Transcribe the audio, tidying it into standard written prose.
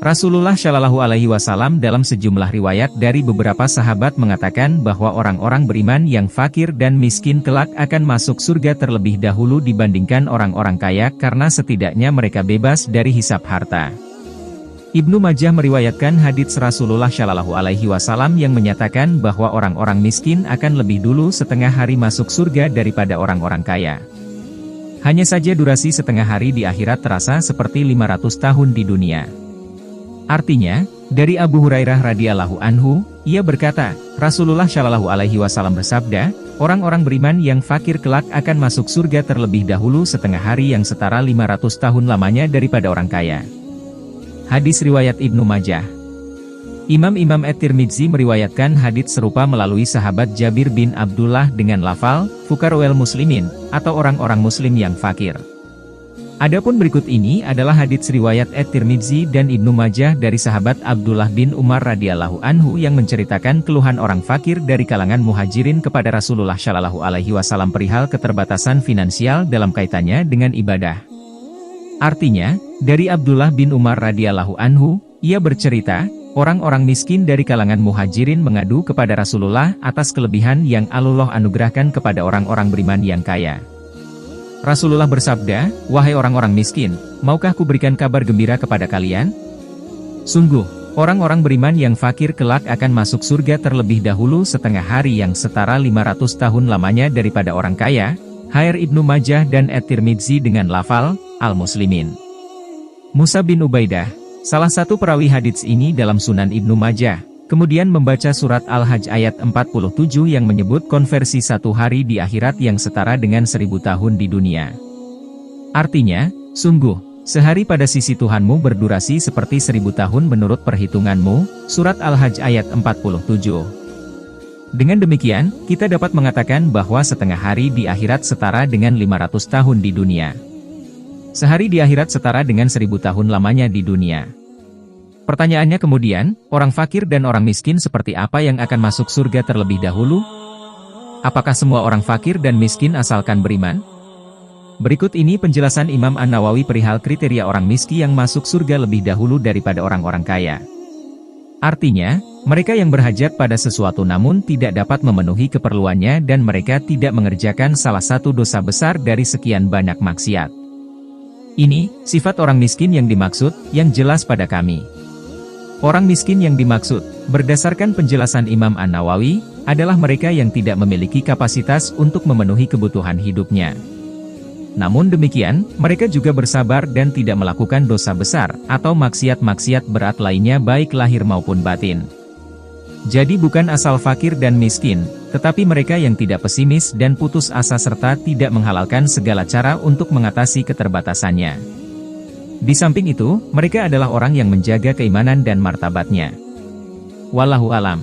Rasulullah Shallallahu Alaihi Wasallam dalam sejumlah riwayat dari beberapa sahabat mengatakan bahwa orang-orang beriman yang fakir dan miskin kelak akan masuk surga terlebih dahulu dibandingkan orang-orang kaya karena setidaknya mereka bebas dari hisab harta. Ibnu Majah meriwayatkan hadits Rasulullah Shallallahu Alaihi Wasallam yang menyatakan bahwa orang-orang miskin akan lebih dulu setengah hari masuk surga daripada orang-orang kaya. Hanya saja durasi setengah hari di akhirat terasa seperti 500 tahun di dunia. Artinya, dari Abu Hurairah radhiyallahu anhu, ia berkata, Rasulullah Shallallahu Alaihi Wasallam bersabda, orang-orang beriman yang fakir kelak akan masuk surga terlebih dahulu setengah hari yang setara 500 tahun lamanya daripada orang kaya. Hadis riwayat Ibnu Majah. Imam At-Tirmidzi meriwayatkan hadits serupa melalui sahabat Jabir bin Abdullah dengan lafal, fuqara'ul muslimin, atau orang-orang muslim yang fakir. Adapun berikut ini adalah hadits riwayat At-Tirmidzi dan Ibnu Majah dari sahabat Abdullah bin Umar radhiyallahu anhu yang menceritakan keluhan orang fakir dari kalangan muhajirin kepada Rasulullah Shallallahu Alaihi Wasallam perihal keterbatasan finansial dalam kaitannya dengan ibadah. Artinya, dari Abdullah bin Umar radhiyallahu anhu, ia bercerita, orang-orang miskin dari kalangan muhajirin mengadu kepada Rasulullah atas kelebihan yang Allah anugerahkan kepada orang-orang beriman yang kaya. Rasulullah bersabda, wahai orang-orang miskin, maukah kuberikan kabar gembira kepada kalian? Sungguh, orang-orang beriman yang fakir kelak akan masuk surga terlebih dahulu setengah hari yang setara 500 tahun lamanya daripada orang kaya. Hair Ibnu Majah dan At-Tirmidzi dengan lafal, Al-Muslimin. Musa bin Ubaidah, salah satu perawi hadits ini dalam Sunan Ibnu Majah, kemudian membaca surat Al-Hajj ayat 47 yang menyebut konversi satu hari di akhirat yang setara dengan 1000 tahun di dunia. Artinya, sungguh, sehari pada sisi Tuhanmu berdurasi seperti 1000 tahun menurut perhitunganmu, surat Al-Hajj ayat 47. Dengan demikian, kita dapat mengatakan bahwa setengah hari di akhirat setara dengan 500 tahun di dunia. Sehari di akhirat setara dengan 1000 tahun lamanya di dunia. Pertanyaannya kemudian, orang fakir dan orang miskin seperti apa yang akan masuk surga terlebih dahulu? Apakah semua orang fakir dan miskin asalkan beriman? Berikut ini penjelasan Imam An-Nawawi perihal kriteria orang miskin yang masuk surga lebih dahulu daripada orang-orang kaya. Artinya, mereka yang berhajat pada sesuatu namun tidak dapat memenuhi keperluannya dan mereka tidak mengerjakan salah satu dosa besar dari sekian banyak maksiat. Ini, sifat orang miskin yang dimaksud, yang jelas pada kami. Orang miskin yang dimaksud, berdasarkan penjelasan Imam An-Nawawi, adalah mereka yang tidak memiliki kapasitas untuk memenuhi kebutuhan hidupnya. Namun demikian, mereka juga bersabar dan tidak melakukan dosa besar, atau maksiat-maksiat berat lainnya baik lahir maupun batin. Jadi bukan asal fakir dan miskin, tetapi mereka yang tidak pesimis dan putus asa serta tidak menghalalkan segala cara untuk mengatasi keterbatasannya. Di samping itu, mereka adalah orang yang menjaga keimanan dan martabatnya. Wallahu alam.